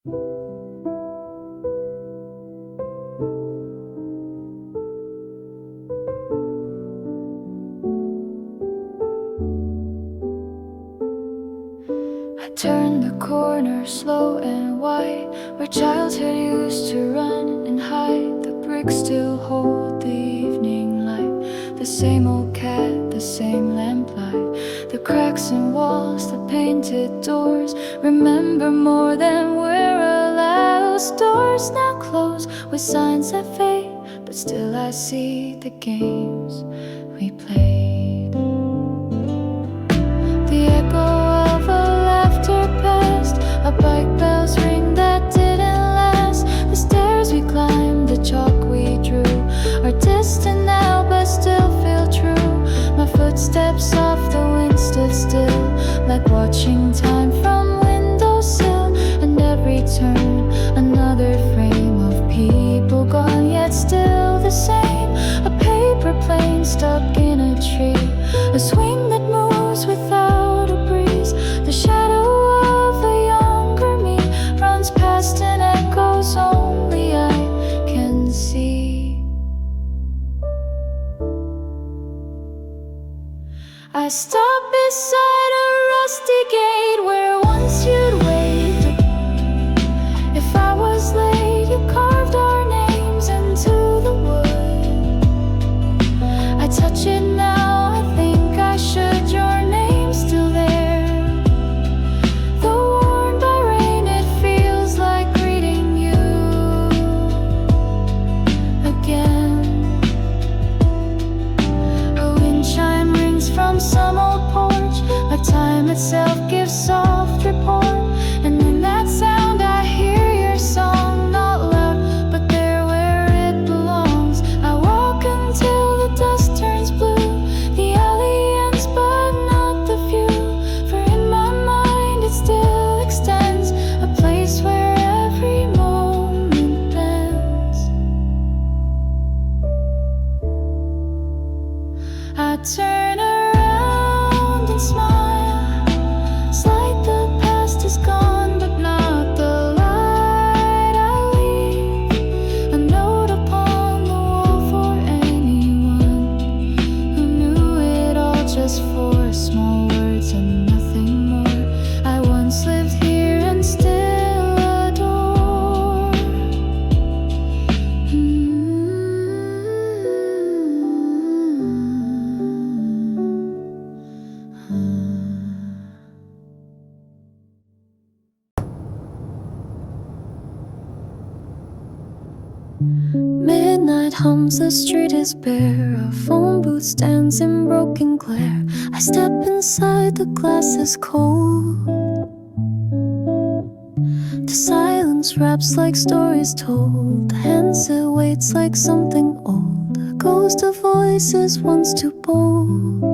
I turned the corner slow and wide, where childhood used to run and hide. The bricks still hold the evening light, the same old cat, the same lamplight, the cracks in walls, the painted doors. Remember more than we're allowed. Stores now close with signs that fade, but still I see the games we played. The echo of a laughter past, a bike bells ring that didn't last. The stairs we climbed, the chalk we drew, are distant now but still feel true. My footsteps off the wind stood still, like watching time from windowsill. And every turn, another frame of people gone, yet still the same. A paper plane stuck in a tree, a swing that moves without a breeze. The shadow of a younger me runs past and echoes only I can see. I stopped beside a rusty gate where once you'd wait. If I was late, you carved our names into the wood. I touch it now, I think I should. Your name's still there. Though worn by rain, it feels like greeting you again. A wind chime rings from some old porch, like time itself gives soft report. And in that sound I hear your song, not loud, but there where it belongs. I walk until the dust turns blue, the alley ends but not the view. For in my mind it still extends, a place where every moment bends. I turn around and smile. It's like the past is gone, but not the light I leave. A note upon the wall for anyone who knew it all, just for small words and nothing more. I once lived here and still adore. Midnight hums, the street is bare. A phone booth stands in broken glare. I step inside, the glass is cold. The silence wraps like stories told. The handset waits like something old. A ghost of voices once too bold.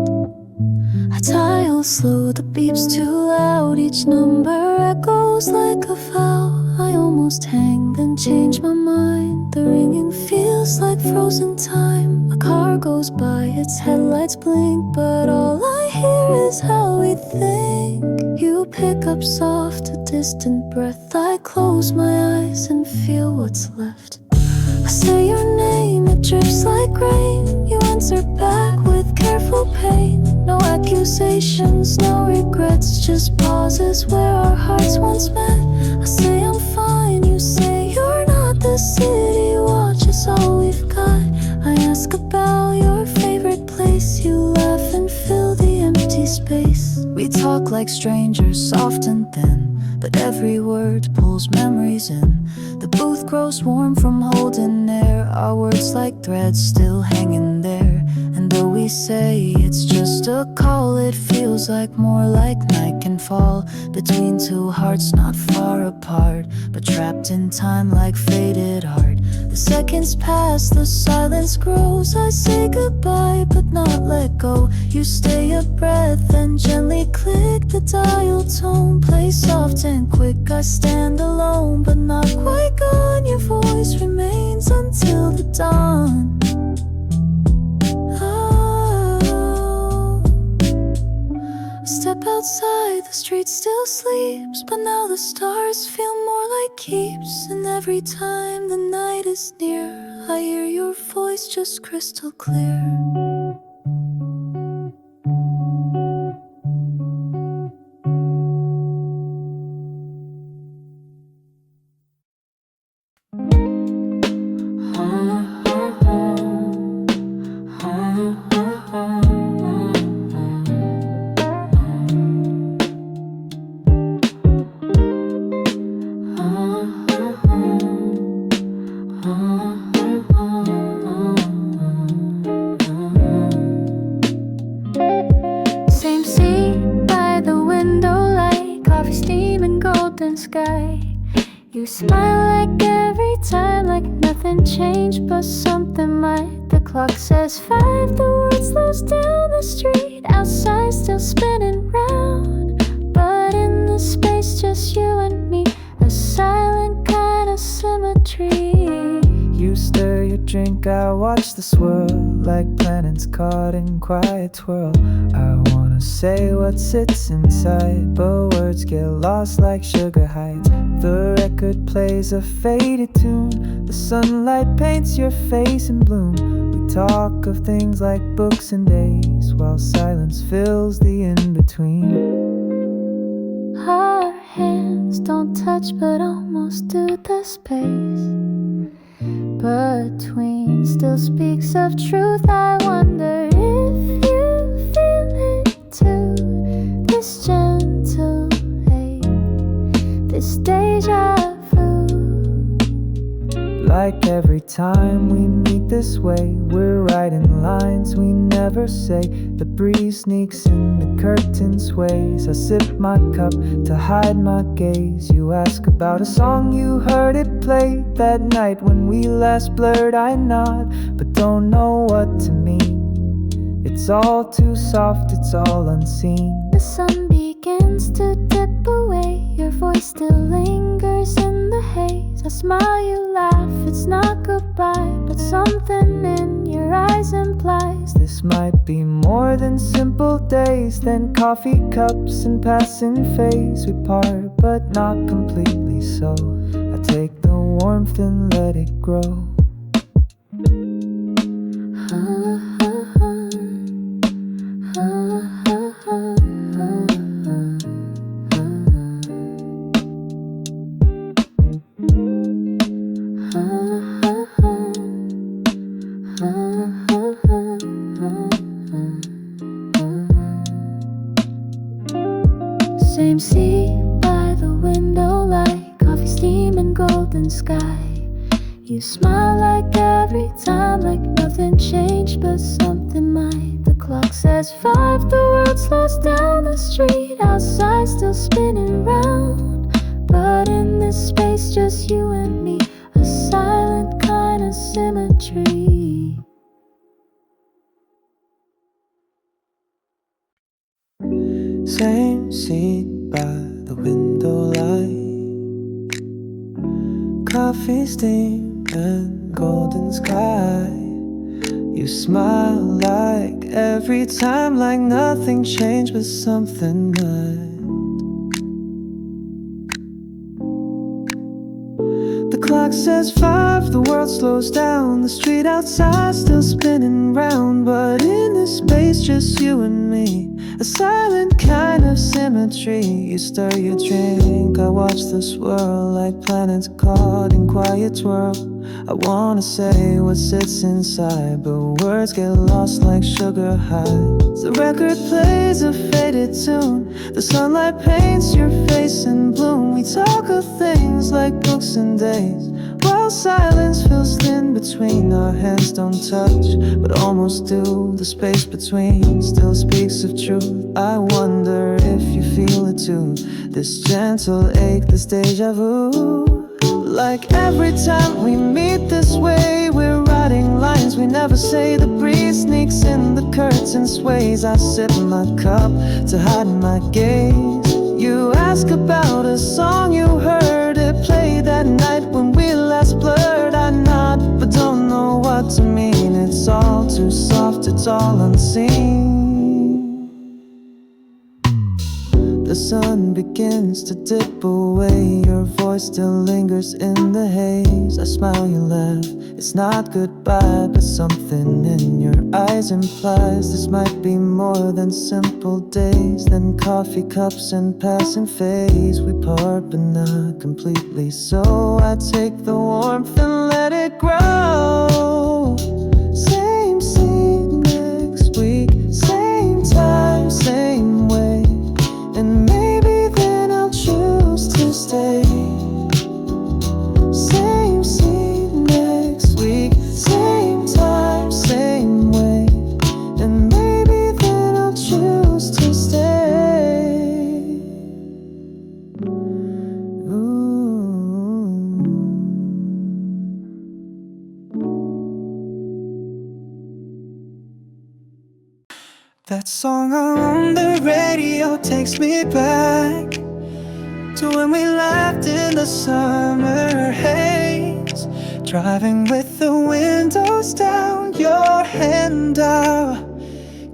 I dial slow, the beep's too loud. Each number echoes like a vow. I almost hang, then change my mind. The ringing feels like frozen time. A car goes by, its headlights blink, but all I hear is how we think. You pick up soft, a distant breath. I close my eyes and feel what's left. I say your name, it drips like rain. You answer back with careful pain. No accusations, no regrets, just pauses where our hearts once met. I say I'm fine, you say you're not. The city watch is all we've got. I ask about your favorite place. You laugh and fill the empty space. We talk like strangers, soft and thin, but every word pulls memories in. The booth grows warm from holding air. Our words like threads still hanging there. And though we say it's just a call, it feels like more like night can fall between two hearts not far apart, but trapped in time like faded art. The seconds pass, the silence grows. I say goodbye but not let go. You stay a breath and gently click the dial tone. Play soft and quick, I stand alone but not quite gone. Your voice remains until the dawn. Step outside, the street still sleeps, but now the stars feel more like it keeps, and every time the night is near, I hear your voice just crystal clear. Same seat by the window, like coffee steam and golden sky. You smile like every time, like nothing changed but something might. The clock says 5, the world slows down, the street outside still spinning round. But in the space just you and me, a silent kind of symmetry. You stir your drink, I watch the swirl, like planets caught in quiet twirl. I wanna say what sits inside, but words get lost like sugar heights. The record plays a faded tune, the sunlight paints your face in bloom. We talk of things like books and days, while silence fills the in-between. Our hands don't touch but almost do. The space between still speaks of truth. I wonder if you feel it too. This gentle hate, this deja vu. Like every time we meet this way, we're writing lines we never say. The breeze sneaks in, the curtain sways. I sip my cup to hide my gaze. You ask about a song you heard it played that night when we last blurred. I nod, but don't know what to mean. It's all too soft, it's all unseen. The sun begins to dip away, your voice still lingers in the haze. I smile, you laugh, it's not goodbye, but something in your eyes implies this might be more than simple days, than coffee cups and passing phase. We part, but not completely so. I take the warmth and let it grow. Same seat by the window, like coffee steam and golden sky. You smile like every time, like nothing changed but something might. The clock says 5, the world slows down, the street outside still spinning round. But in this space just you and me, a silent kind of symmetry. Same seat by the window, light coffee steam and golden sky. You smile like every time, like nothing changed but something might. The clock says 5, the world slows down, the street outside still spinning round. But in this space just you and me, a silent kind of symmetry. You stir your drink, I watch the swirl, like planets caught in quiet twirl. I wanna say what sits inside, but words get lost like sugar highs. The record plays a faded tune, the sunlight paints your face in bloom. We talk of things like books and days, while silence fills thin between. Our hands don't touch, but almost do. The space between still speaks of truth. I wonder if you feel it too, this gentle ache, this deja vu. Like every time we meet this way, we're writing lines we never say. The breeze sneaks in, the curtain sways. I sip my cup to hide my gaze. You ask about a song you heard it play that night when we last blurred. I nod, but don't know what to mean. It's all too soft, it's all unseen. The sun begins to dip away. Your voice still lingers in the haze. I smile, you laugh. It's not goodbye, but something in your eyes implies this might be more than simple days, than coffee cups and passing phase. We part but not completely, so I take the warmth and let it grow. Same seat next week, same time, same way. And maybe then I'll choose to stay. Same seat next week, same time, same way. And maybe then I'll choose to stay. Ooh. That song on the radio takes me back to when we laughed in the summer haze, driving with the windows down, your hand out,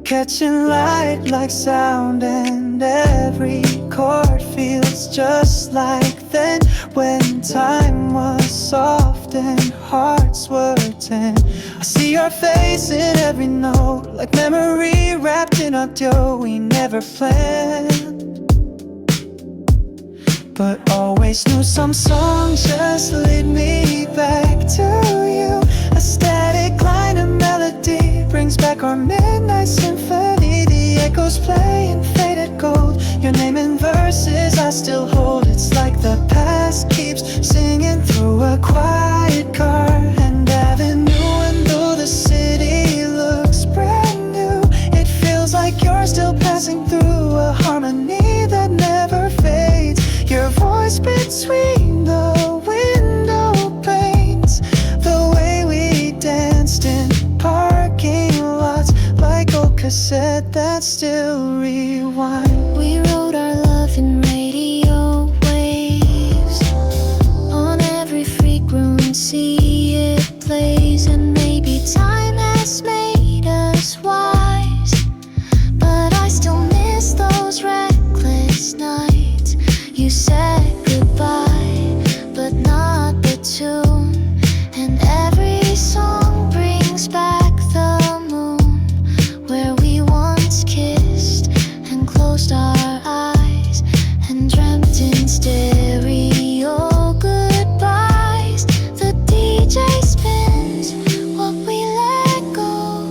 catching light like sound, and every chord feels just like then, when time was soft and hearts were ten. I see your face in every note, like memory wrapped in a dough we never planned, but always knew some song just lead me back to you. A static line of melody brings back our midnight symphony. The echoes play in faded gold, your name in verses I still hold. It's like the past keeps singing through a quiet car and avenue. And though the city looks brand new, it feels like you're still passing through a harmony that never fades. Your voice between the window panes, the way we danced in parking lots, like old cassette that still rewind. We wrote our love in radio waves, on every frequency it plays. And maybe time has made us wise, but I still miss those reckless nights. You said goodbye, but not the tune. And every song brings back the moon, where we once kissed and closed our eyes and dreamt in stereo goodbyes. The DJ spins what we let go,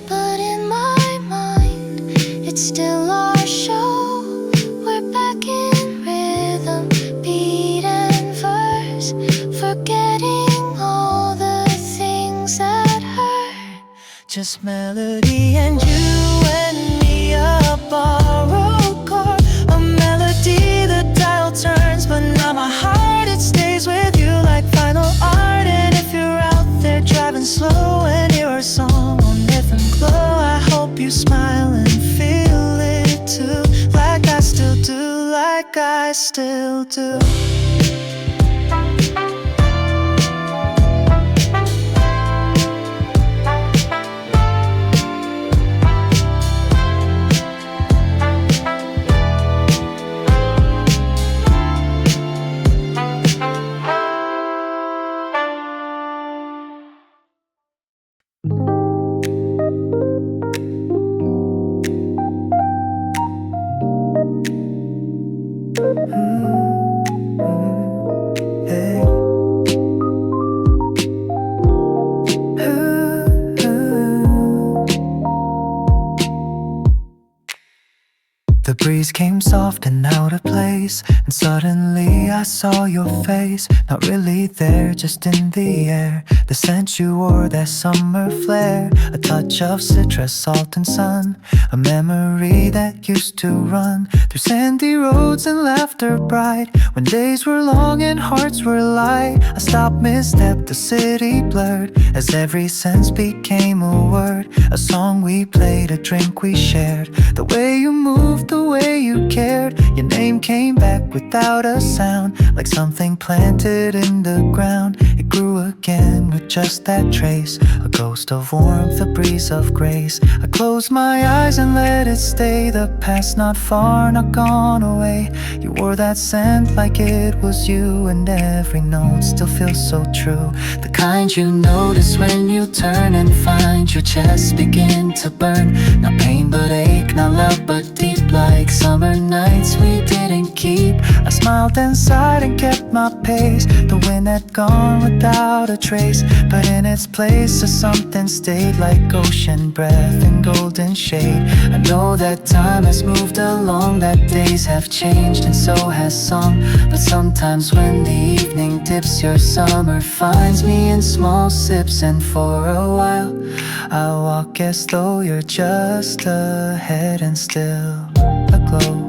but in my mind it's still our show. We're back in rhythm, beat and verse, forgetting all the things that hurt. Just melody and you and me, a borrowed chord, a melody the dial turns, but not my heart. It stays with you like final art. And if you're out there driving slow and hear our song on rhythm glow, I hope you smile and feel it too, like I still do, like I still do. Hey. The breeze came soft and out of place, and suddenly I saw your face. Not really there, just in the air. The scent you wore, that summer flair. A touch of citrus, salt and sun. A memory that used to run through sandy roads and laughter bright. When days were long and hearts were light, I stopped misstep, the city blurred, as every sense became a word. A song we played, a drink we shared. The way you moved, the way you cared. Your name came back without a sound, like something planted in the ground. It grew again with just that trace, a ghost of warmth, a breeze of grace. I closed my eyes and let it stay, the past not far, not gone away. You wore that scent like it was you, and every note still feels so true. The kind you notice when you turn and find your chest begin to burn. Not pain but ache, not loud but deep, like summer nights we didn't keep. I smiled inside and kept my pace. The wind had gone without a trace, but in its place a something stayed, like ocean breath and golden shade. I know that time has moved along, that days have changed and so has song. But sometimes when the evening dips, your summer finds me in small sips, and for a while I walk as though you're just ahead and still aglow.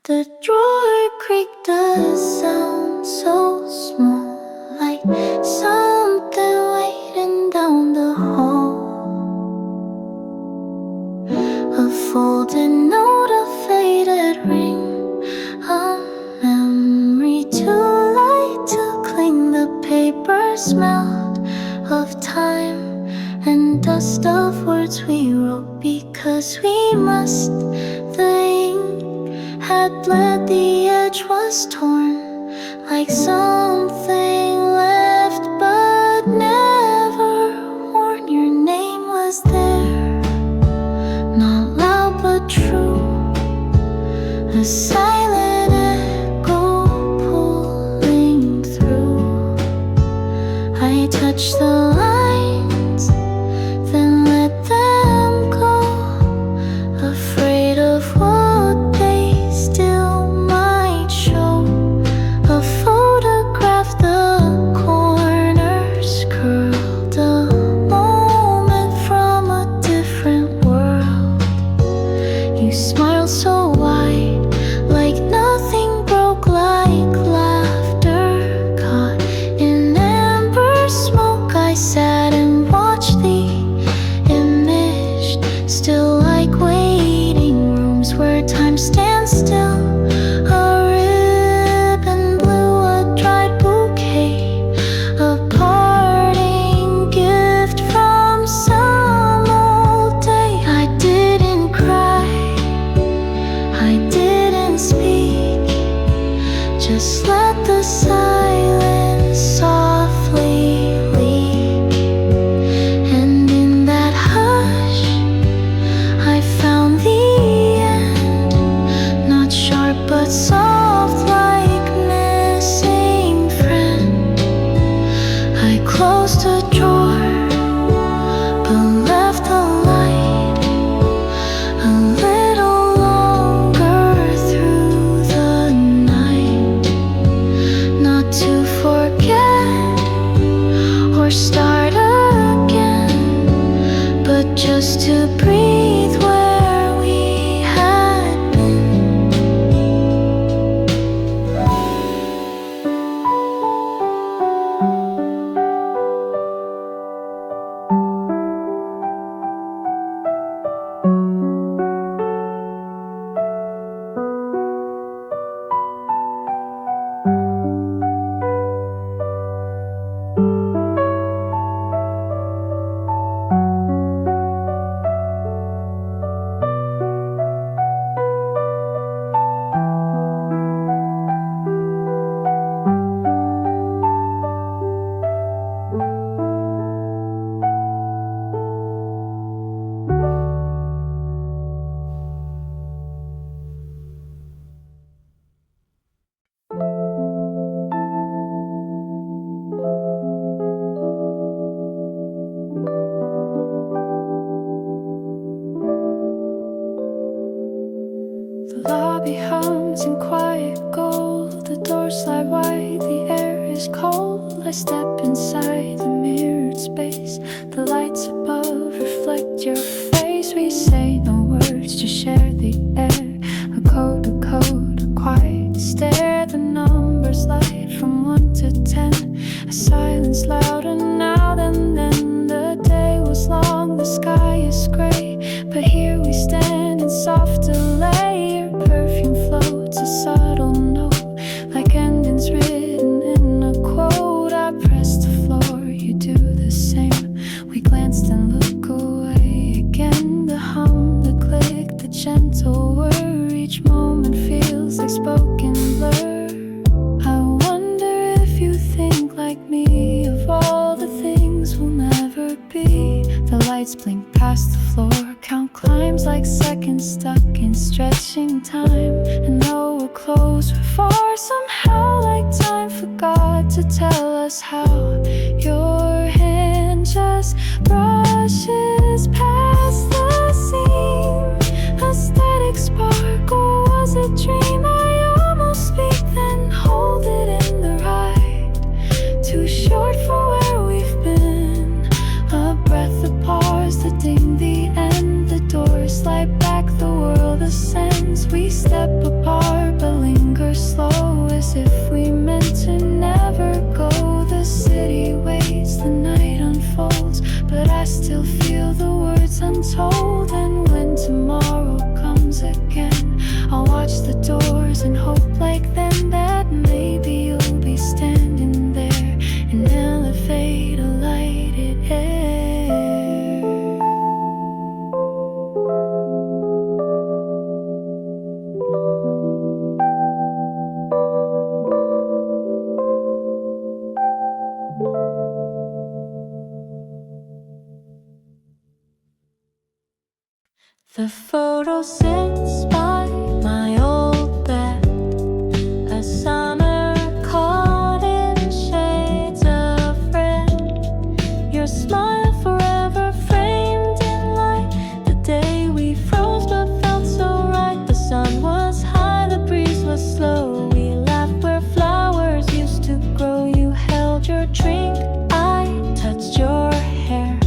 The drawer creaked, a sound so small, like something waiting down the hall. A folded note, a faded ring, a memory too light to cling. The paper smelled of time and dust, of words we wrote because we must. The had bled, the edge was torn, like something left but never worn. Your name was there, not loud but true, a silent echo pulling through. I touched the lines, then let them go, afraid of what lobby hums in quiet gold. The doors slide wide, the air is cold. I step inside the mirrored space. The lights above reflect your face. We say no words, just share delay. Your perfume floats a subtle note, like endings written in a quote. I press the floor, you do the same. We glanced and look away again. The hum, the click, the gentle whir. Each moment feels like spoken blur. I wonder if you think like me, of all the things we'll never be. The lights blink past the floor, count climbs like seconds stuck in stretching time. And though we're close, we're far somehow, like time forgot to tell us how. Your hand just brushes past the seam, a static spark, or was it dream? I almost speak, then hold it in the right. Too short for where we've been. A breath, a pause, the ding, the end. The doors slide back, the world ascends. We step apart but linger slow, as if we meant to never go. The city waits, the night unfolds, but I still feel the words untold. And when tomorrow comes again, I'll watch the doors and hope like then that maybe you'll be standing there in elevator lighted air. The photo sits by my old bed, a summer caught in shades of red. Your smile forever framed in light. The day we froze but felt so right. The sun was high, the breeze was slow. We laughed where flowers used to grow. You held your drink, I touched your hair.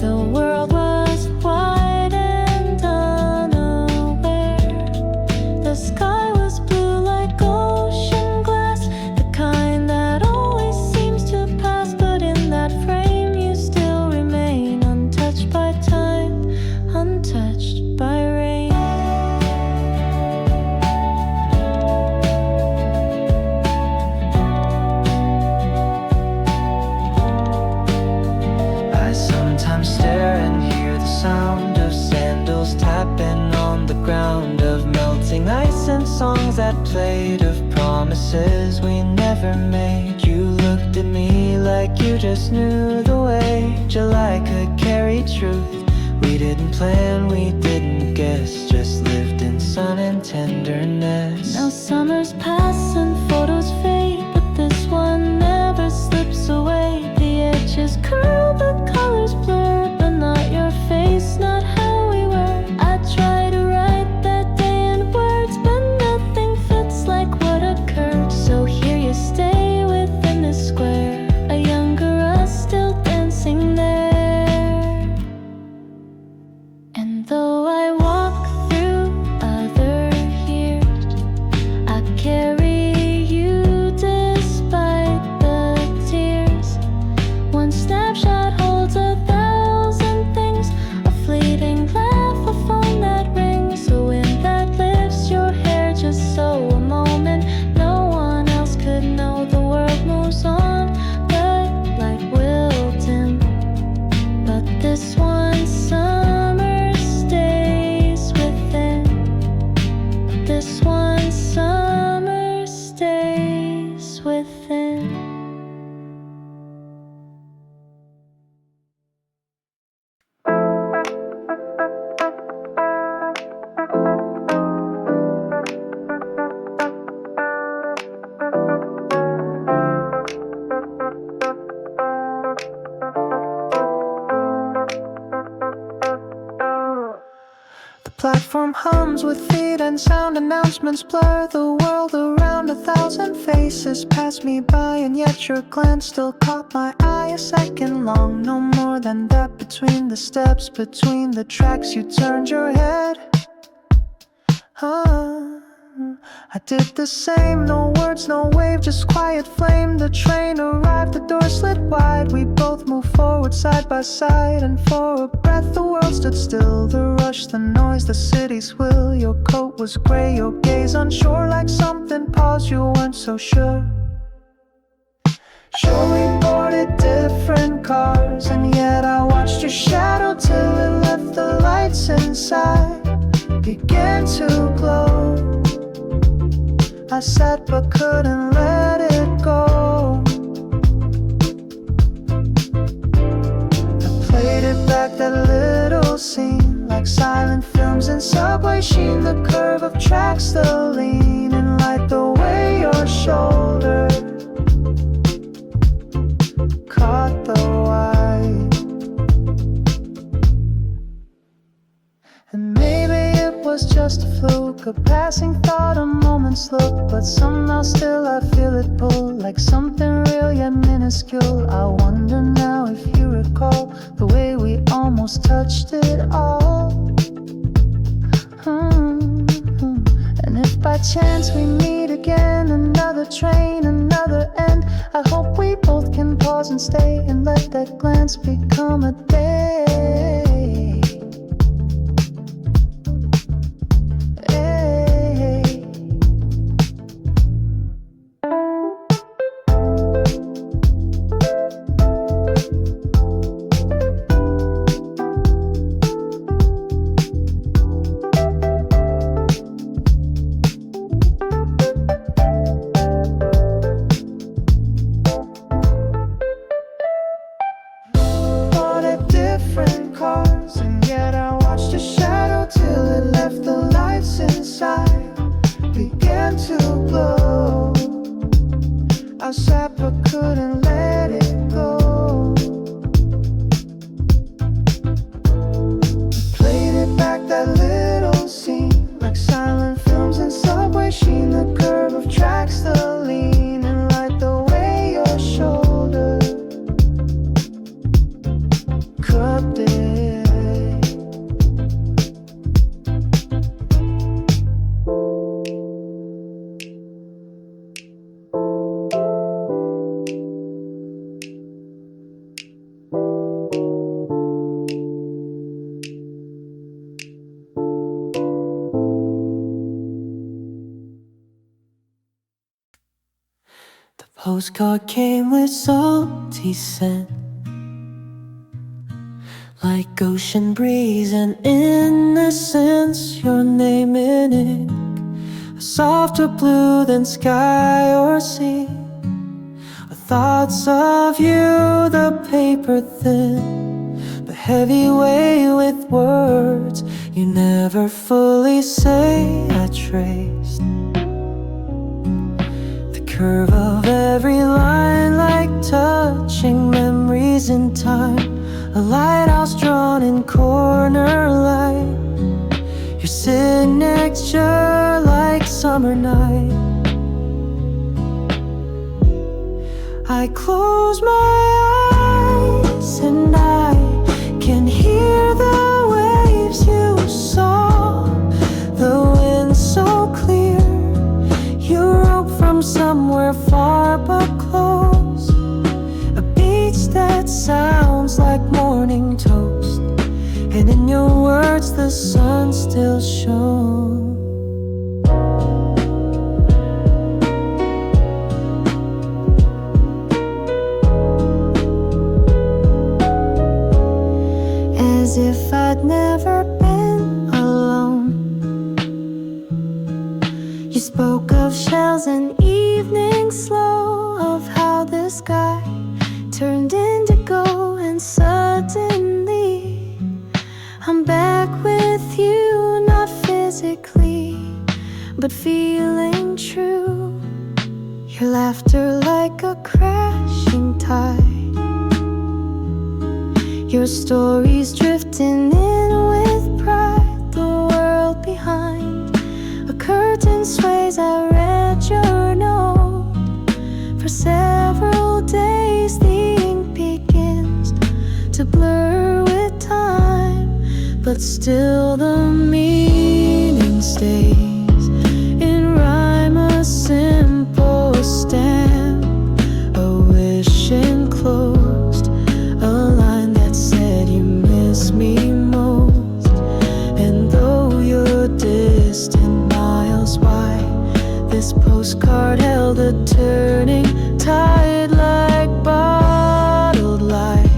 The world was wide. The sky was blue like ocean glass, the kind that always seems to pass. But in that frame you still remain, untouched by time, untouched by rain. I sometimes stare and hear the sound of sandals tapping on the ground, of melting ice and songs that played, of promises we never made. You looked at me like you just knew the way July could carry truth. We didn't plan, we didn't guess, just lived in sun and tenderness. Now summers pass and photos fade, but this one never slips away. The edges curl, the colors blur, but not your face, not how we were. I try to write that day in words, but nothing fits like what occurred. So here you stay within this square, a younger us still dancing there. And though I walk through other years, I carry you despite the tears. One snapshot holds 1,000 things, a fleeting laugh, a phone that rings, a wind that lifts your hair just so a moment. No one else could know the world moves on, but light will dim. But this one summer stays within. This one summer stays within. Platform hums with feet and sound, announcements blur the world around. 1,000 faces pass me by, and yet your glance still caught my eye. A second long, no more than that. Between the steps, between the tracks, you turned your head. I did the same, no words, no wave, just quiet flame. The train arrived, the door slid wide. We both moved forward side by side, and for a breath the world stood still. The rush, the noise, the city's will. Your coat was gray, your gaze unsure, like something paused, you weren't so sure. Sure, we boarded different cars, and yet I watched your shadow till it left the lights inside began to glow. I sat but couldn't let it go. I played it back, that little scene, like silent films in subway sheen. The curve of tracks, the lean and light, the way your shoulder caught the white. And maybe it was just a fluke, a passing thought, a moment's look, but somehow still I feel it pull, like something real yet minuscule. I wonder now if you recall the way we almost touched it all. And if by chance we meet again, another train, another end, I hope we both can pause and stay and let that glance become a day. Postcard came with salty scent, like ocean breeze and innocence. Your name in ink, a softer blue than sky or sea. Thoughts of you, the paper thin, but heavy weight with words you never fully say. I traced curve of every line, like touching memories in time. A lighthouse drawn in corner light, your signature like summer night. I close my eyes and I can hear the waves you saw. The wind so clear, you wrote from somewhere far but close. A beach that sounds like morning toast, and in your words the sun still shone. As if I'd never been alone. You spoke of shells and evening slow, of how the sky turned indigo, and suddenly I'm back with you, not physically, but feeling true. Your laughter like a crashing tide, your stories drifting in with pride. The world behind a curtain sways. I read your note. For several days the ink begins to blur with time, but still the meaning stays in postcard held a turning tide like bottled light.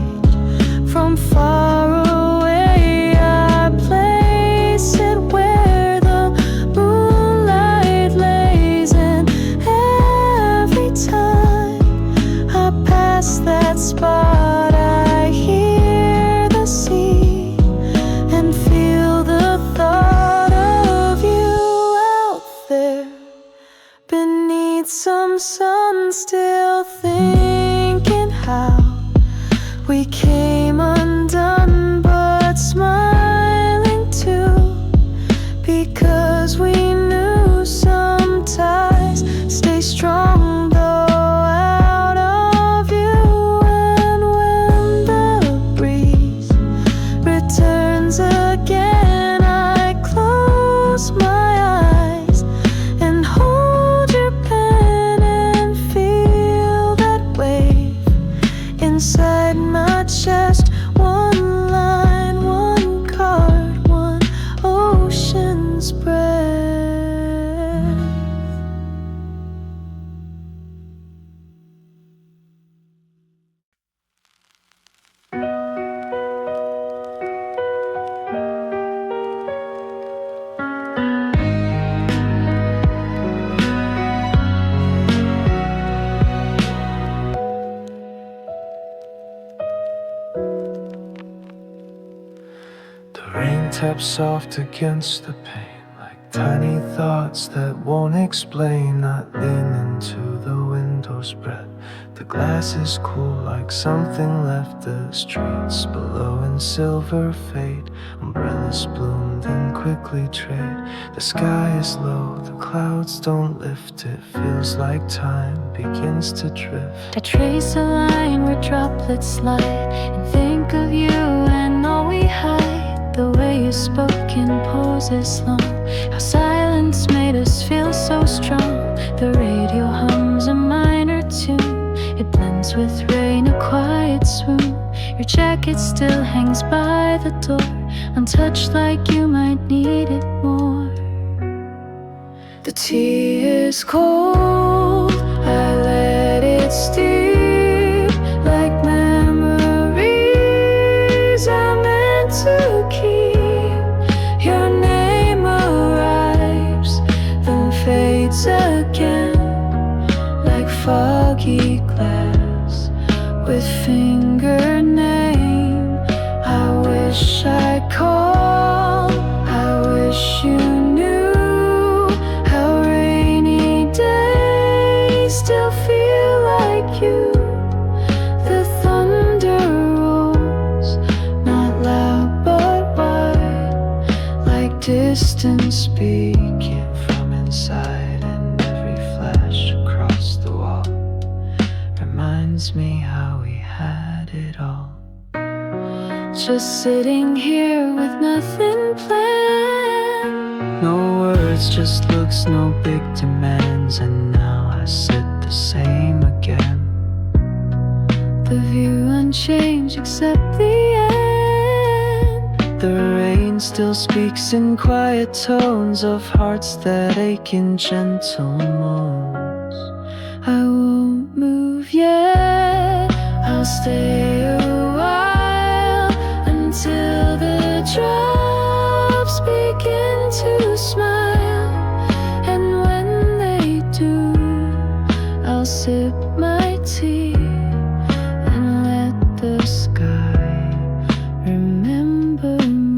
From far away I place it where the moonlight lays, and every time I pass that spot I hear the sea and feel the thought of you out there beneath some sun, still thinking how we came undone, but smiling too, because we knew some ties stay strong though out of you. And when the breeze returns again, I close my eyes and hold your pen and feel that wave inside my chest. One line, one card, one ocean's breath. The rain taps soft against the pane, like tiny thoughts that won't explain. I lean into the window's breath. The glass is cool like something left the streets below in silver fade. Umbrellas bloom then quickly trade. The sky is low, the clouds don't lift. It feels like time begins to drift. I trace a line where droplets slide and think of you and all we hide. The way you spoke in poses long, how silence made us feel so strong. The radio hums a minor tune, it blends with rain, a quiet swoon. Your jacket still hangs by the door, untouched like you might need it more. The tea is cold, I let it steep like memories I meant to keep. Your name arrives, then fades again like foggy glass with finger name. I wish I'd call, I wish you knew how rainy days still feel like you. The thunder rolls, not loud but wide, like distance speaking from inside, and every flash across the wall reminds me how we had it all. Just sitting here with nothing planned. No words, just looks, no big demands. And now I sit the same again. The view unchanged except the end. The rain still speaks in quiet tones of hearts that ache in gentle moans. I won't move yet, I'll stay a while until the drops begin to smile. And when they do, I'll sip my tea and let the sky remember me.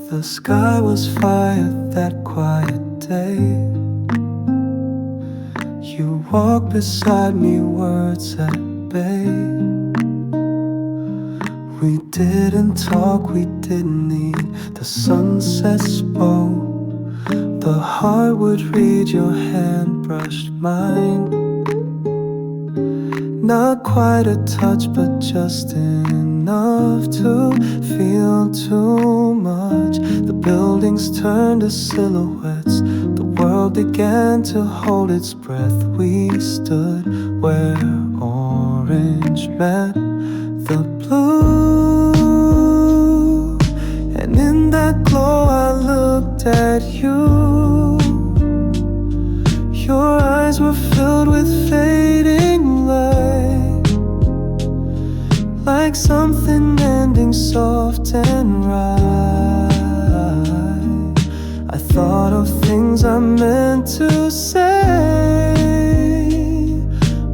The sky was fire that quiet day. You walked beside me, words at bay. We didn't talk, we didn't need the sunset spoke. The heart would read, your hand brushed mine. Not quite a touch, but just enough to feel too much. The buildings turned to silhouettes. The world began to hold its breath. We stood where orange met the blue, and in that glow I looked at you. Your eyes were filled with fading light, like something ending soft and right. I thought of things I meant to say,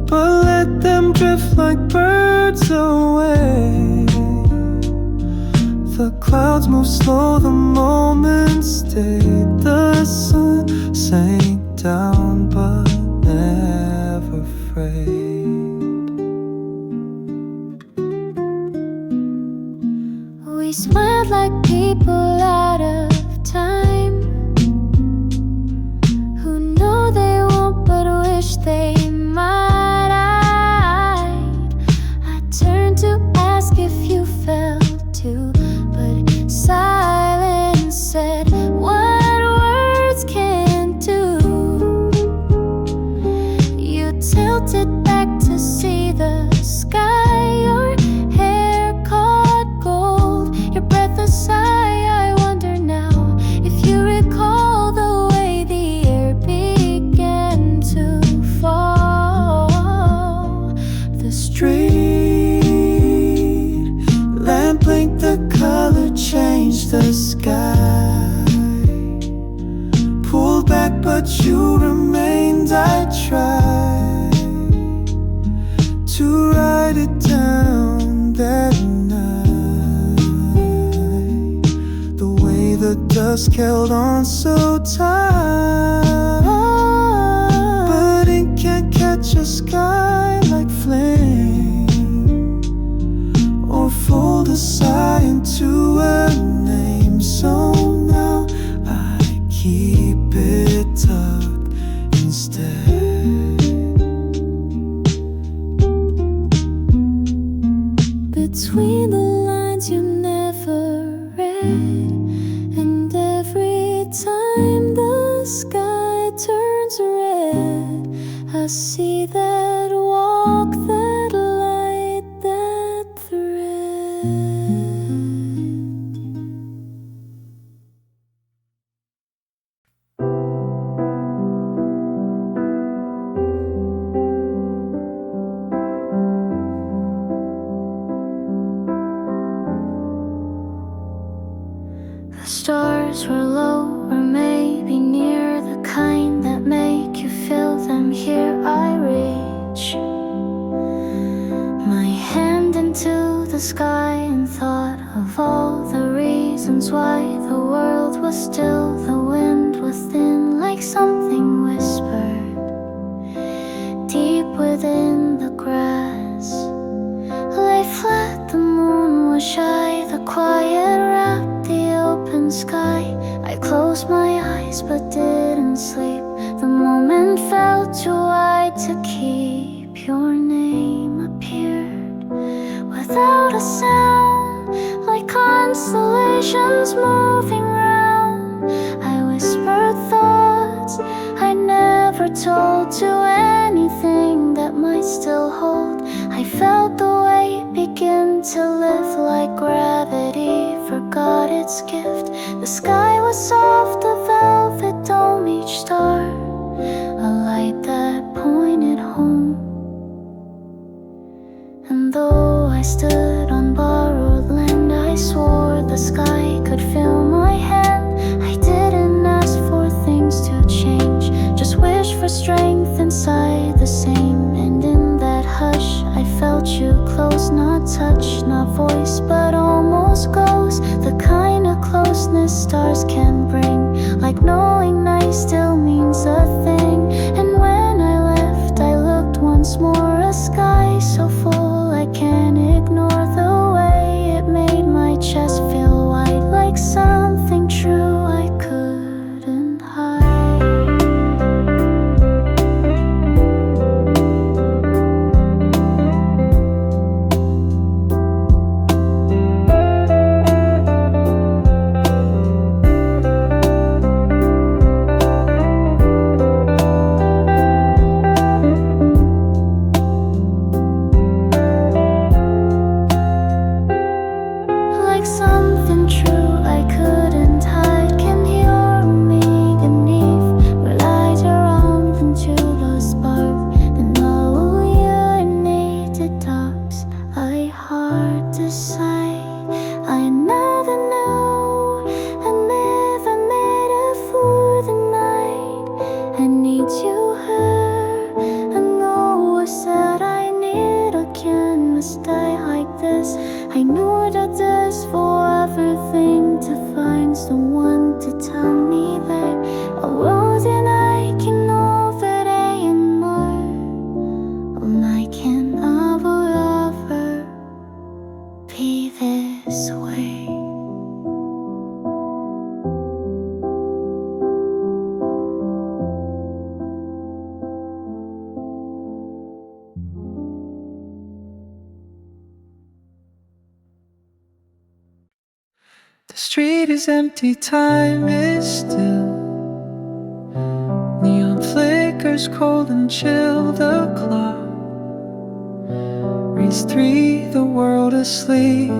but let them drift like birds away. The clouds moved slow, the moment stayed. The sun sank down, but never frayed. We smiled like people out of time, who know they won't but wish they might. I turned to ask if you felt too, but silence said what words can't do. You tilted back to see the sky, your hair caught gold, your breath a sigh. I wonder now if you recall the way the air began to fall. The Street lamp blinked, the color changed the sky. Pulled back, but you remained. I tried to write it down that night. The way the dusk held on so tight, but it can't catch a sky like flame, or fold a sigh into a name. So now I keep it tucked instead. between the lines you never read, and every time the sky turns red, I see that walk, that light, that thread. The stars were low, or maybe near, the kind that make you feel them here. I reach my hand into the sky and thought of all the reasons why the world was still. The wind within, like something whispered deep within the grass. Lay flat, the moon was shy, the quiet wrapped the open sky. I closed my eyes but didn't sleep. The moment felt too wide to keep. Your name appeared without a sound, like constellations moving round. I whispered thoughts I never told to anything that might still hold. I felt the weight begin to lift, like gravity forgot its gift. The sky was soft, a velvet dome, each star a light that pointed home. And though I stood on borrowed land, I swore the sky could feel my hand. I didn't ask for things to change, just wish for strength inside the same. And in that hush I felt you close, not touch, not voice, but almost ghost. The kind of close closeness stars can bring, like knowing night still means a thing. And when I left, I looked once more, a sky so full I can't ignore the way it made my chest feel white, like something true I couldn't hide. Like something true I couldn't hide. Can hear me beneath where light around into the spark. And know you need to talks. I hard to say. I never knew and never made it for the night. I need you here. I know I said I need a canvas day like this. I knew that this forever thing to find someone to tell me that I wasn't I can over anymore. I can ever be this way. The street is empty, time is still. Neon flickers cold and chill. The clock reads 3, the world asleep,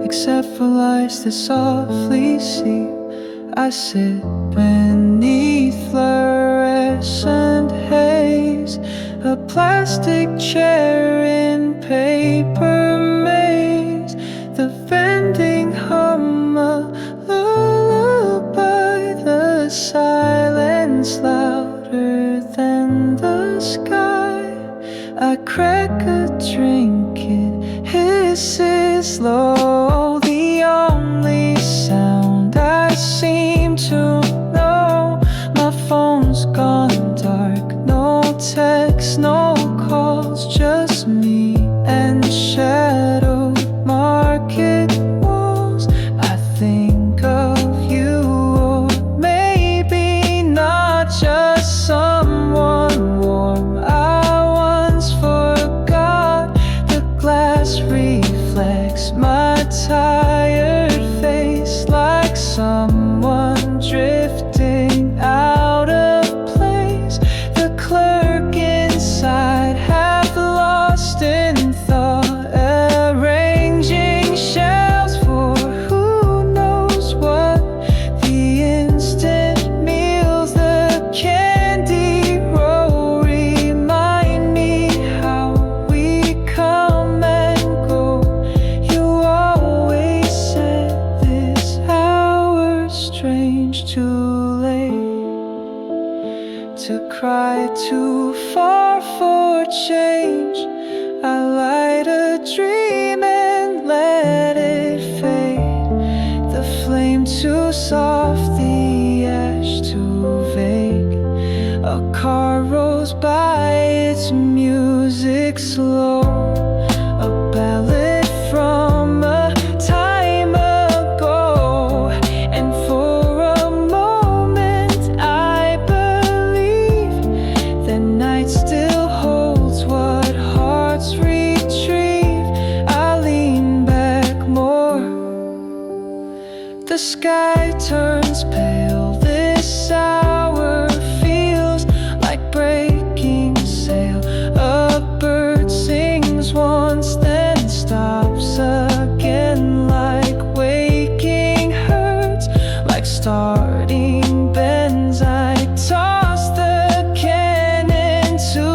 except for lights that softly seep. I sit beneath fluorescent haze, a plastic chair in paper maze. The vending hum a lullaby, the silence louder than the sky. I crack a drink, it hisses low, the only sound I seem to know. My phone's gone dark, no texts, no calls, just me and shadow market walls. I think of you, or maybe not, just someone warm I once forgot. The glass reflects my tired face, like someone drifting out of place. The clerk inside, half lost in thought, arranging shelves for who knows what. The instant meals, the candy roll, remind me how we come and go. You always said this hour's strange, too late to cry, too far for change. I light a dream and let it fade, the flame too soft, the ash too vague. A car rolls by, its music slow, a ballad from a time ago. And for a moment I believe the night still holds what hearts retrieve. I lean back more, the sky turns pale, this hour feels like breaking sail. A bird sings once, then stops again, like waking hurts, like starting bends. I toss the can into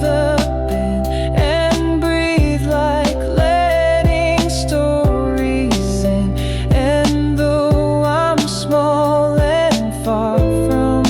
the bin and breathe, like letting stories in. And though I'm small and far from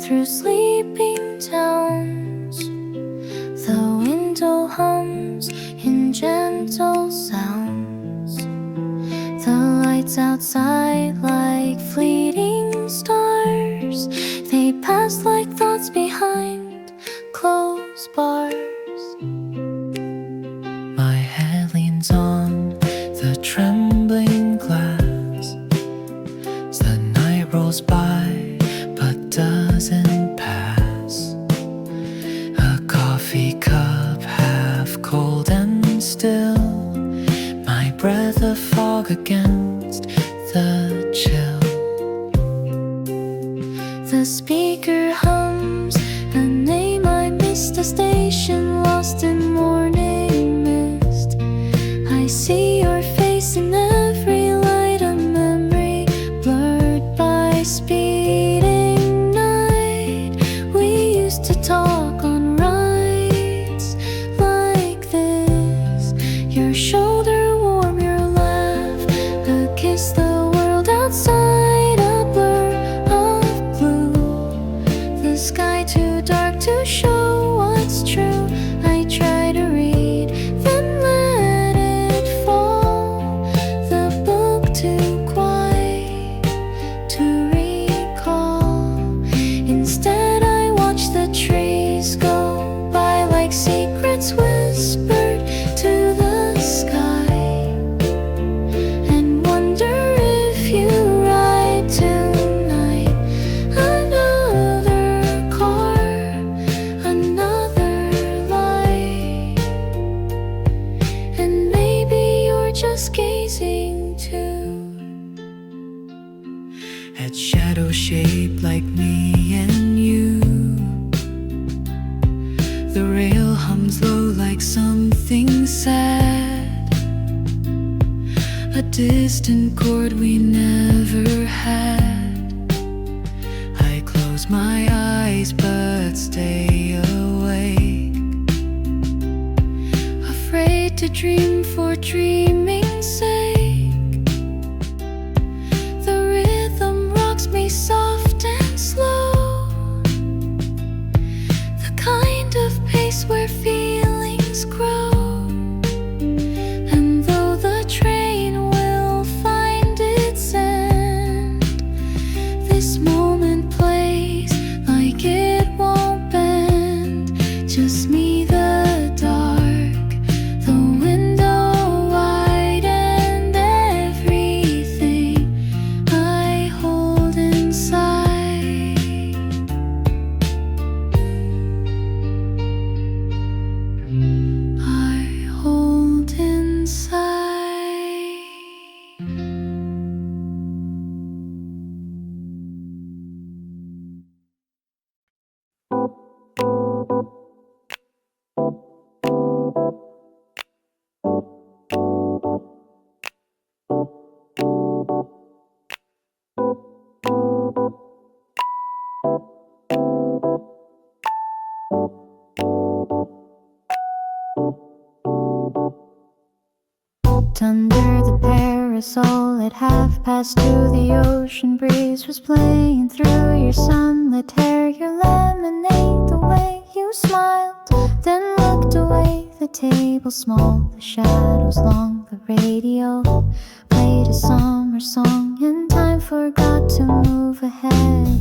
through sleeping towns. The window hums in gentle sounds. The lights outside like fleeting stars. They pass like thoughts behind closed bars. My head leans on the trembling glass. The night rolls by but doesn't pass. A coffee cup half cold and still. My breath a fog against the chill. The speaker hums a name I missed, a station lost in morning mist. I see your face in every light, a memory blurred by speeding night. We used to talk on rides like this. Your shoulder warm, your laugh, a kiss, the world outside a blur of blue. The sky too dark to show what's true. I try to read, then let it fall. The book too quiet to recall. Instead I watch the trees go by like secrets whispered to the sky, and wonder if you ride tonight. Another car, another light, and maybe you're just gazing too At shadow shaped like me and you. The rail hums low like something sad, a distant chord we never had. I close my eyes but stay awake, afraid to dream for dreaming's sake. The rhythm rocks me soft and slow, the kind of pace where feelings grow. And though the train will find its end, this moment plays like it won't bend. Just me, the dark, the window wide, and everything I hold inside. I hold inside. Under the parasol at 2:30, the ocean breeze was playing through your sunlit hair. Your lemonade, the way you smiled, then looked away. The table small, the shadows long. The radio played a summer song, and time forgot to move ahead.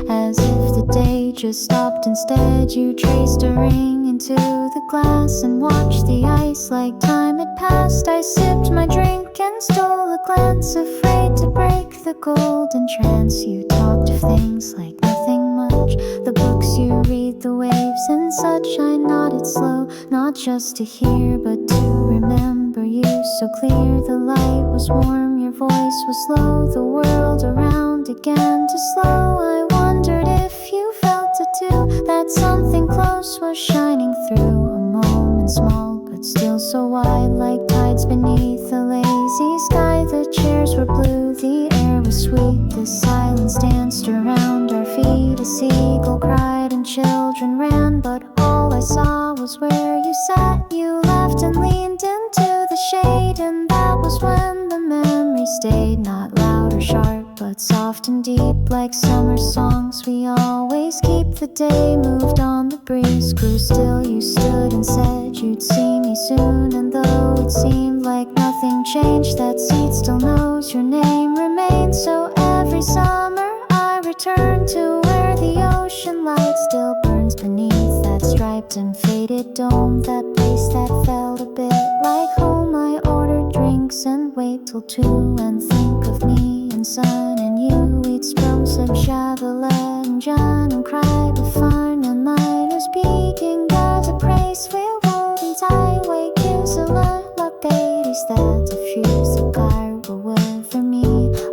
As if the day just stopped. Instead you traced a ring into the glass and watched the ice like time had passed. I sipped my drink and stole a glance, afraid to break the golden trance. You talked of things like nothing much, the books you read, the waves and such. I nodded slow, not just to hear but to remember you so clear. The light was warm, your voice was low, the world around began to slow. I wondered if you felt it too, that something close was shining through. A moment small but still so wide, like tides beneath a lazy sky. The chairs were blue, the air was sweet, the silence danced around our feet. A seagull cried and children ran, but all I saw was where you sat. You laughed and leaned into the shade, and that was when the memory stayed. Not loud or sharp, but soft and deep, like summer songs we always keep. keep the day, moved on the breeze, grew still. You stood and said you'd see me soon, and though it seemed like nothing changed, that seat still knows your name remains. So every summer I return to where the ocean light still burns beneath that striped and faded dome, that place that felt a bit like home. I order drinks and wait till 2 and think of me and sun and you. We'd sprung some Chevrolet and John and cry the fun and mine is speaking as a praise. We won't tie away kiss a lot like babies that diffuse the Cairo wood for me.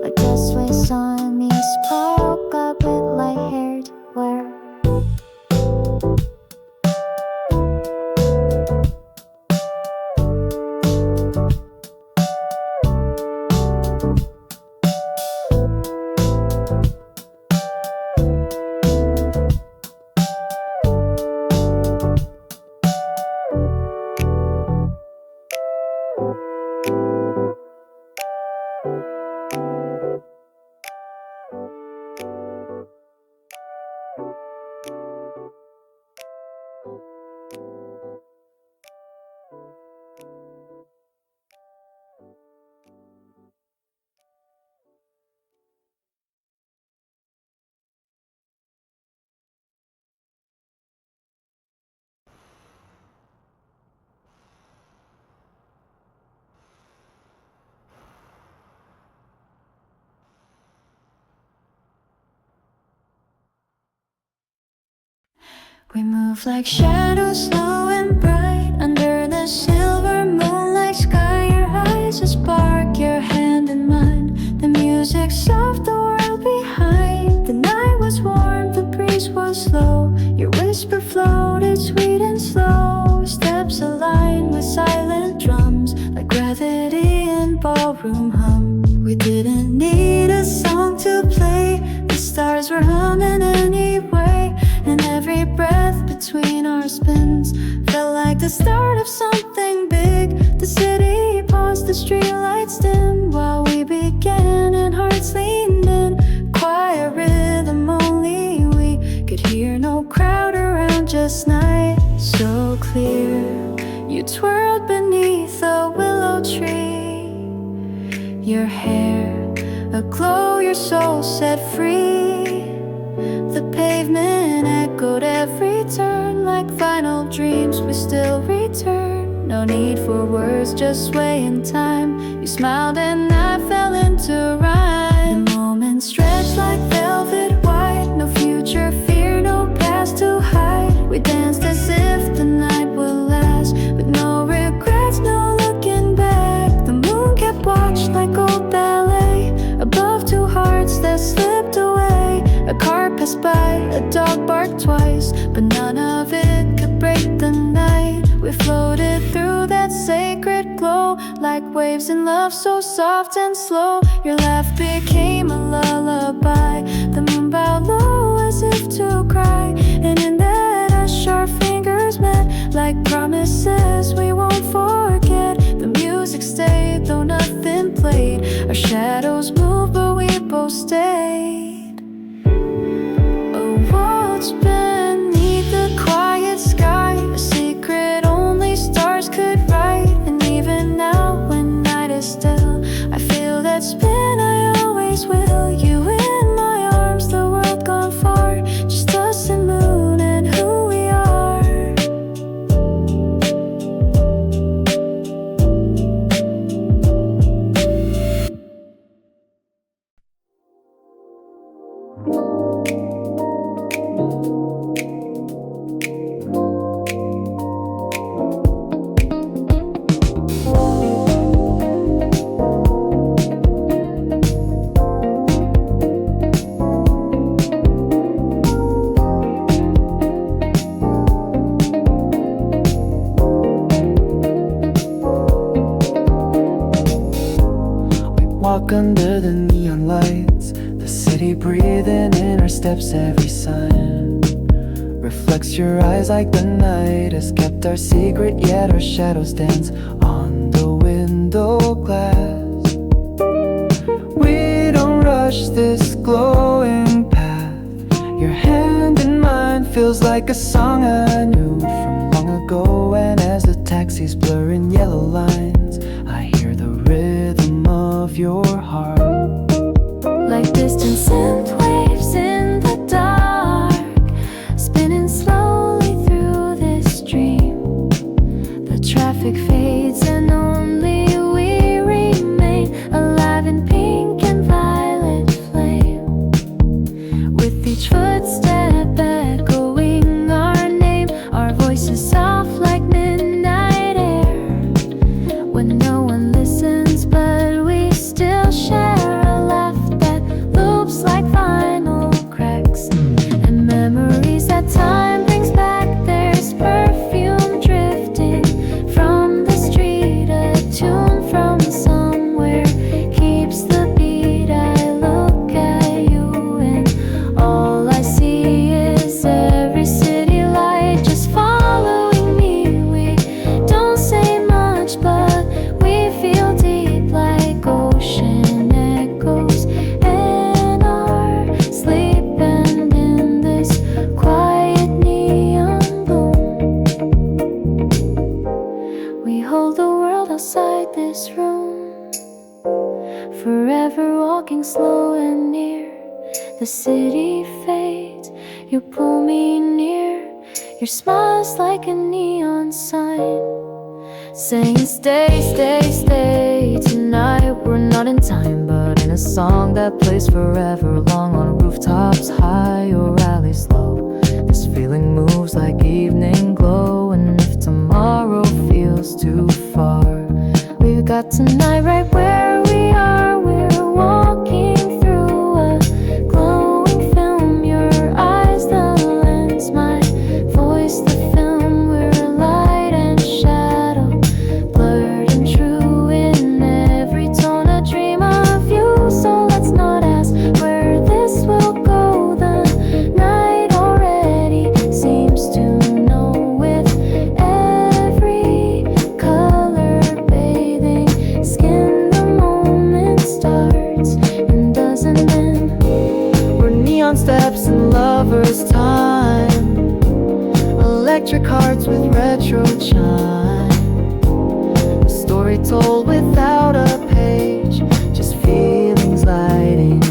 I just way on me spark up with light haired wear. We move like shadows, slow and bright, under the silver moonlight sky. Your eyes a spark, your hand in mine. The music soft, the world behind. The night was warm, the breeze was slow. Your whisper floated sweet and slow. Steps aligned with silent drums, like gravity and ballroom hum. We didn't need a song to play, the stars were humming anyway. And every breath between our spins felt like the start of something big. The city paused, the streetlights dim while we began, and hearts leaned in. Quiet rhythm, only we could hear. No crowd around, just night so clear. You twirled beneath a willow tree, your hair aglow, your soul set free. The pavement echoed every turn, like final dreams we still return. No need for words, just sway in time. You smiled and I fell into rhyme. The moment stretched like velvet white, no future fear, no past to hide. We danced as if the night would last, with no regrets, no looking back. The moon kept watch like old ballet, above two hearts that slipped away. A car passed by, a dog barked twice, but none of it could break the night. We floated through that sacred glow, like waves in love, so soft and slow. Your laugh became a lullaby. The moon bowed low as if to cry, and in that hush our fingers met, like promises we won't forget. The music stayed, though nothing played. Our shadows moved, but we both stayed. What's beneath the quiet sky, a secret only stars could write. And even now when night is still, I feel that spin, I always will. You in my arms, the world gone far, just us and moon and who we are. Walk under the neon lights, the city breathing in our steps. Every sign reflects your eyes like the night has kept our secret, yet our shadows dance on the window glass. We don't rush this glowing path, your hand in mine. feels like a song I knew from long ago. And as the taxis blur in yellow lines, I hear the rhythm of your heart, like distant synth waves in the dark, spinning slowly through this dream. The traffic fades and only we remain, alive in pink and violet flame. With each footstep echoing our name, our voices soft like midnight air. When no one listens but we still share a laugh that loops like vinyl cracks, and memories that time brings back. There's perfume drifting from the street, a tune from somewhere keeps the beat. I look at you and all I see is every city light just following me. We don't say much but we feel deep like ocean echoes in our sleep, and in this quiet neon bloom we hold the world outside this room, forever walking slow and near. The city fades, you pull me near, your smile's like a neon sign saying stay, stay, stay. Tonight we're not in time but in a song that plays forever long on rooftops high or alleys low. This feeling moves like evening glow, and if tomorrow feels too far, we've got tonight right where we are. We're walking through a glowing film, your eyes the lens, my voice the film. We're light and shadow, blurred and true in every tone, a dream of you. So let's not ask where this will go. The night already seems to know, with every color bathing skin. The moment starts and doesn't end. We're neon steps in lovers' time, electric hearts with retro chime. A story told without a page, just feelings lighting